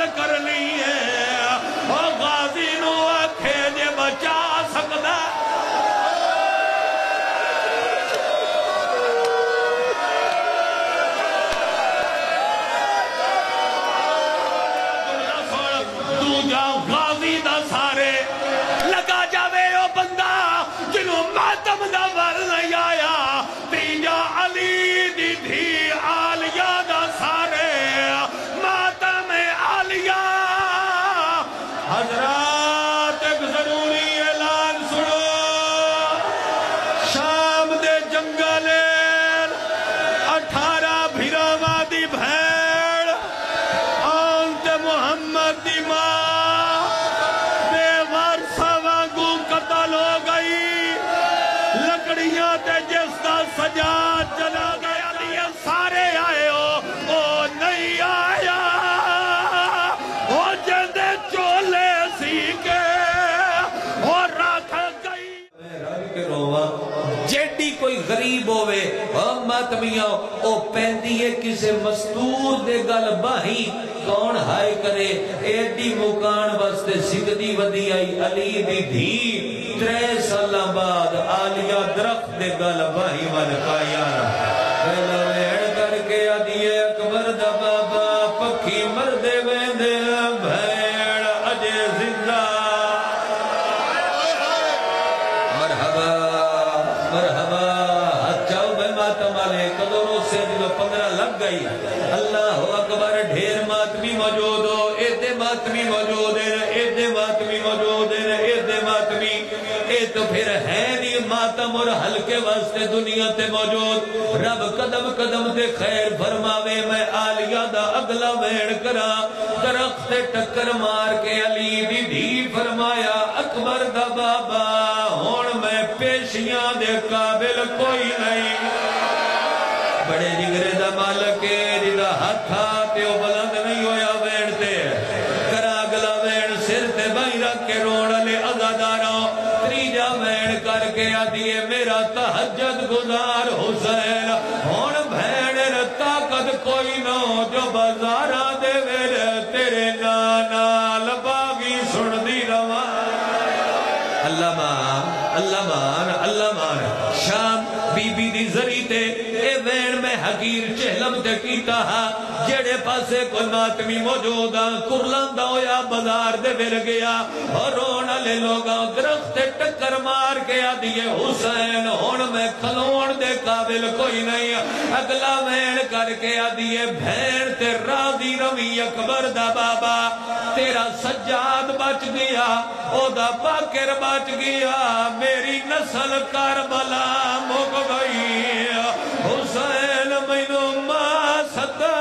گل کرنی ہے او غازی نو آکھے جے بچا سکدا غازی دا سارے لگا جاوے او بندہ جنہوں ماتم دا ور نہیں آیا تیجا علی دی دھی آلیہ دا سارے ماتم آلیہ حضرات ایک ضروری اعلان سنو شام دے جنگل 18 بھیراواں دی بھیڑ آنت محمد دی ماں سجاد چلا گیا دیا سارے آئے ہو او نہیں آیا او جندے چولے سیکے اور راکھ گئی رب کے روا جیڈی کوئی غریب ہوئے ماتمیاں او پہندی ہے کسے مستور دے گل باہی کون ہائے کرے ایڈی مکان بستے سگدی ودی آئی علی دی دھی 3 سالہ بعد آلیہ درخت دے گل باہی ون کائیانا پہلا ویڑ کر کے آدھیے اکبر دا بابا پکھی مردے ویندے بھیڑ اجے زندہ مرحبا مرحبا ہچاؤ بے ماتم آلے قدروں سے جو 15 لگ گئی اللہ اکبر ڈھیر ماتمی موجود ہو ایدے ماتمی موجود ہے ایدے ماتمی موجود ہے ایدے ماتمی اے تو پھر ہے نہیں ماتم اور ہلکے واسطے دنیا تے موجود رب قدم قدم تے خیر فرماوے میں آلیہ دا اگلا ویڑ کرا درخت ٹکر مار کے علی دی دھی فرمایا اکبر دا بابا ہون میں پیشیاں دے قابل کوئی نہیں بڑے جگرے دا مالک جدا ہتھا تے او بلند نہیں ہویا ویڑتے کرا اگلا ویڑ سر تے بائی رکھ کے روڑ لے ازاداراں تریجا ویڑ کر کے آدھیے میرا تہجد گزار حسین ہون بھیڑ طاقت کوئی نہ ہو جو بازارہ دے ویڑ تیرے نانا لباگی سن دی روان اللہ مان اللہ مان اللہ مان شام بی بی دی ذریعے اے ویڑ میں حقیر چہلم تے کیتا ہا جڑے پاسے کوئی ماتمی موجودا کرلندہ ہویا بازار دے ور گیا اور رونا لے لوگا درخت ٹکر مار کے آدھیے حسین ہون میں کھلون دے قابل کوئی نہیں اگلا ویڑ کر کے آدھیے بھیڑ تے راضی روی اکبر دا بابا تیرا سجاد بچ گیا او دا باکر بچ گیا میری نسل کربلا مک گئی حسین مینو ماں ستا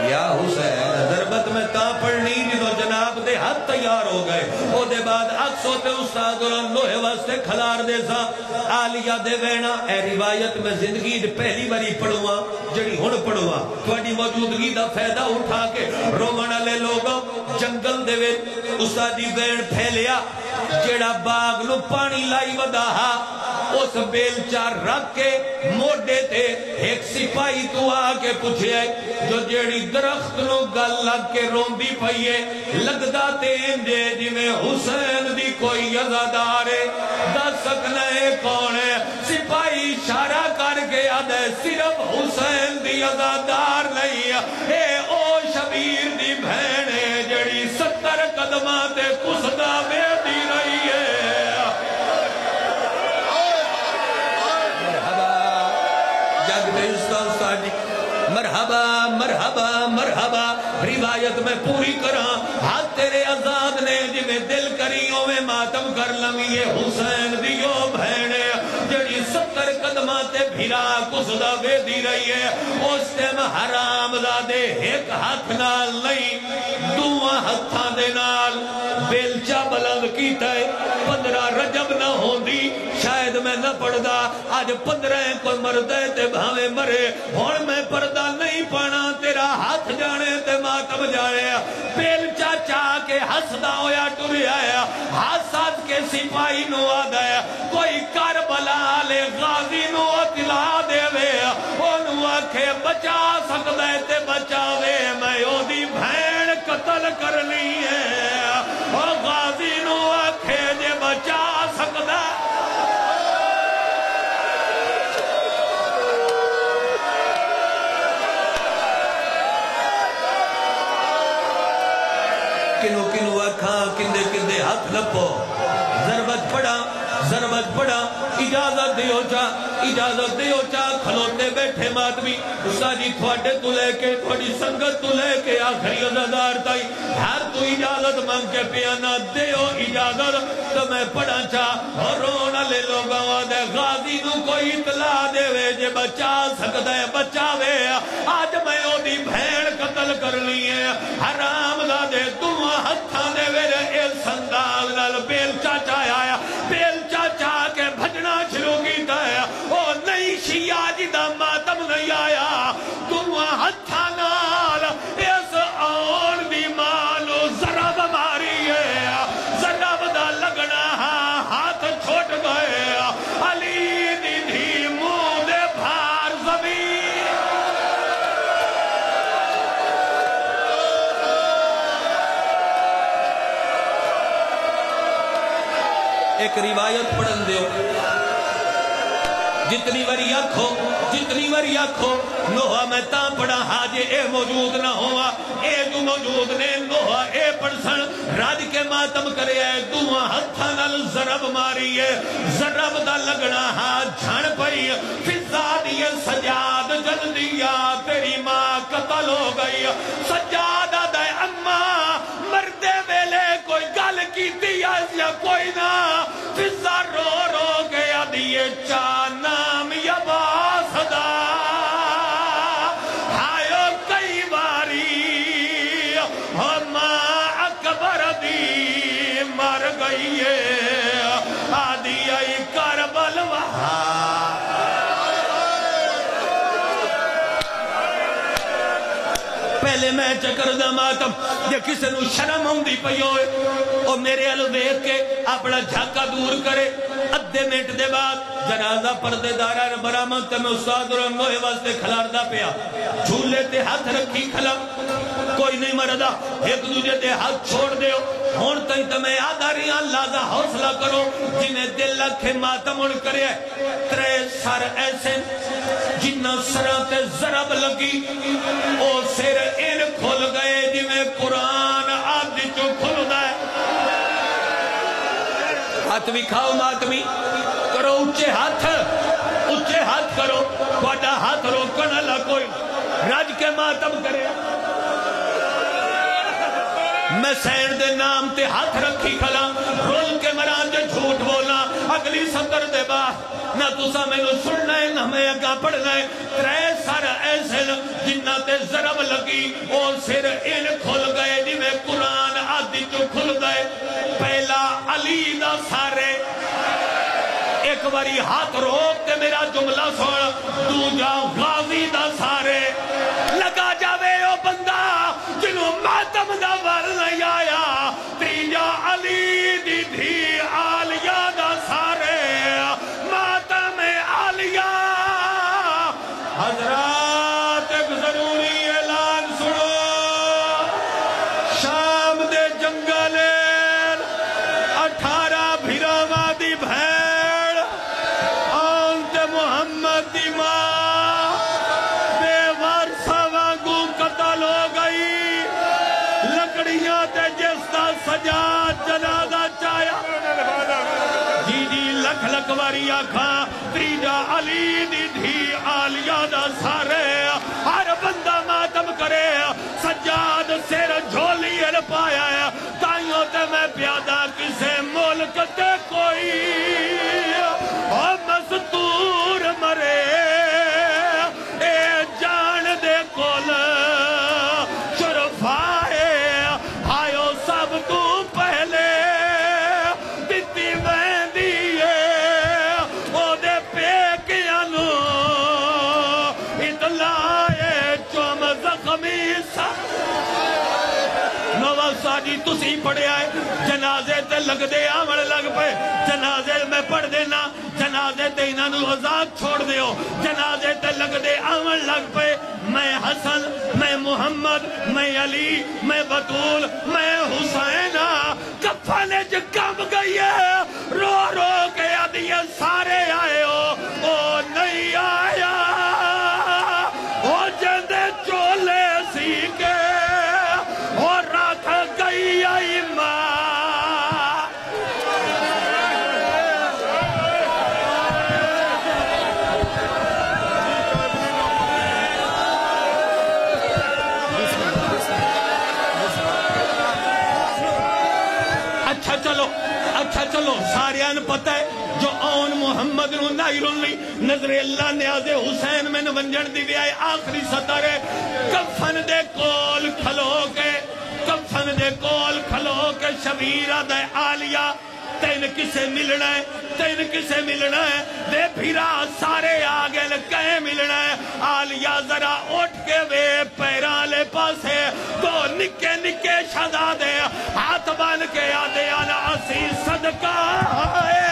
یا حسین ضربت میں تا پڑھنی جدو جناب دے ہاتھ تیار ہو گئے او دے بعد اکسو تے استاد لوہے واسطے کھلار دے سا آلیہ دے وینا اے روایت میں زندگی دے پہلی باری پڑھوا جڑی ہن پڑھوا تھوڑی موجودگی دا فائدہ اٹھا کے رومنا لے لوگا جنگل دے وے استادی وین پھیلیا جڑا باغ نو پانی لائی وداہا اس بیلچہ رکھ کے موڑے تے ایک سپاہی تو آکے پوچھے جو جیڑی درخت نو گل لگ کے روندی پئیے لگدا تین دے جی میں حسین دی کوئی عزادارے دس سکنے کونے سپاہی اشارہ کر کے آدھے صرف حسین دی عزادار نہیں اے او شبیر دی بھینے جیڑی 70 قدمہ تے کسدہ میں دی رہی ہے مرحبا مرحبا مرحبا روایت میں پوری کراں ہاتھ تیرے آزاد نے جی میں دل کریوں میں ماتم کر لمیے حسین دیو بھینے جڑی 70 قدمہ تے بھیرا کسدہ بے دی رہی ہے اس ٹیم حرام زادے ایک ہاتھ نال نہیں دوہاں ہتھاں دے نال بیلچہ بلند کیتا ہے 15 رجب نہ ہوندی شاید میں نہ پڑھدا آج 15 کوئی مردے تے بھاوے مرے ہون میں پردہ نہیں پانا تیرا ہاتھ جانے تے ماتم جانے بیلچہ چاہ کے ہسدا ہویا ٹوری آیا حسد کے سپاہی نو آدھایا کوئی کربلا لے غازی نو اطلاع دے وے انہوں آکھے بچا سکتا ہے تے بچاوے میں او دی بھین قتل کرنی ہے او غازی نو آکھے جے بچا سکتا ہے کنو کنو اکھاں کندے کندے ہاتھ لپو ضربت پڑا اجازت دیو چا کھلوتے بیٹھے ماتمی اسا جی تھوڑے تو لے کے تھوڑی سنگت تو لے کے آخری عزادار تائی ہر تو اجازت مانگ کے پیانا دیو اجازت تو میں پڑھا چاہ اور رونا لے لوگا دے غازی نو کوئی اطلاع دے وے جے بچا سکتا ہے بچاوے آج میں او دی بھین قتل کر لی ہے حرام دا دے تم ہتھاں دے ویرے اے سندال نال بیل چاچا آیا بیل چاچا کے بھجنا شروع کیتا ہے او نہیں شیعہ جی دا ماتم نہیں آیا تم ہتھاں نال اس آن دی مالو ضرب ماری ہے ضرب دا لگنا ہاتھ چھوٹ گئے علی دی دھی منہ دے بھار زمین ایک روایت پڑھن دیو جتنی وری آکھو نوحہ میں تاں پڑھا حاجے اے موجود نہ ہوا اے جو موجود نے نوحہ اے پڑھسن راج کے ماتم کرے اے دوہاں ہتھاں نال ضرب ماری ہے ضرب دا لگنا جھن پئی فضا دی سجاد جل دیا تیری ماں قتل ہو گئی سجاد دا اماں مردے ویلے کوئی گل کیتی یا کوئی نہ فضا رو رو گیا دیئے نام یباس دا ہائیو کئی باری ہم اکبر دی مر گئی ہے آدھی آئی کربل وہاں پہلے میں چکر دا ماتم جے کسے نو شرم ہوں دی پئی ہوئے اور میرے علو دیکھ کے اپنا جھاکا دور کرے ادھے منٹ دے بعد جنازہ پردے دارہ برامت میں استاد رنگوئے واسطے کھلاردہ پیا جھولے تے ہاتھ رکھی کھلا کوئی نہیں مردہ ایک دوجہ تے ہاتھ چھوڑ دیو ہون تائی تمہیں آدھاریاں لازہ حوصلہ کرو جنہیں دل لکھے ماتم اڑ کرے ترے سر ایسے جنہ سرات ضرب لگی او سر ان کھل گئے جنہیں قرآن آدھی چو کھل دائے ہاتھ بھی کھاؤ ماتمی کرو اچھے ہاتھ کرو کوڑا ہاتھ روکن اللہ کوئی راج کے ماتم کرے میں سین دے نام تے ہاتھ رکھی کھلا رول کے مران جو جھوٹ بولا اگلی سطر دے بعد نہ تسا میں نو سننا ہے نہ میں اگا پڑھنا ہے ترے سر ایسے جنہ تے ضرب لگی اور سر ان کھل گئے جی میں قرآن آدھی جو کھل گئے پہلا علی دا سارے ایک باری ہاتھ روک تے میرا جملہ سوڑ دوجا غازی دا سارے لگا جاوے او بندہ جنہوں ماتم دا ور نہیں آیا تیجا علی دی دھی آلیہ دا سارے ماتم آلیہ حضرات ایک ضروری اعلان سنو شام دے جنگلین 18 بھیراما دی بھیڑ آنت محمد دی ماں بے ورثہ وانگو قتل ہو گئی لکڑیاں تے جستا سجاد جنازہ چایا جی لکھ لکھ واری آکھاں تریجا علی دی دھی آلیہ دا سارے ہر بندہ ماتم کرے سجاد سیر جھولی ار پایا ہے تائیوں تے میں پیادہ کسے ملک تے کوئی مستور مرے اے جان دے کول شرفائے ہائیو سب تو پہلے دیتی میں دیئے او دے پیکیاں نو اطلاعے چوم زخمی سا نوہ ابا جی تسی پڑھیا ہے جنازے تے لگ دے آمن لگ پے جنازے میں پڑھ دینا جنازے تے انہاں نو آزاد چھوڑ دیو جنازے تے لگ دے آمن لگ پے میں حسن میں محمد میں علی میں بطول میں حسین کفن جو کم گئی ہے رو رو کے آدھیے سارے آئے ہو او نہیں آیا او جندے چولے سی کے اور رکھ گئی آئی ماں اچھا چلو ساریان پتہ ہے جو آن محمد نو نائرون لی نظر اللہ نیاز حسین میں نونجن دی بھی آئے آخری سطر ہے کفن دے کول کھلو کے شبیرہ دے آلیہ تین کسے ملنا ہے دے بھیرا سارے آگے لکھیں ملنا ہے آلیہ ذرا اٹھ کے وے پیران لے پاسے دو نکے شہزادے ہاتھ بان کے آدھے آنا اسی صدقہ ہے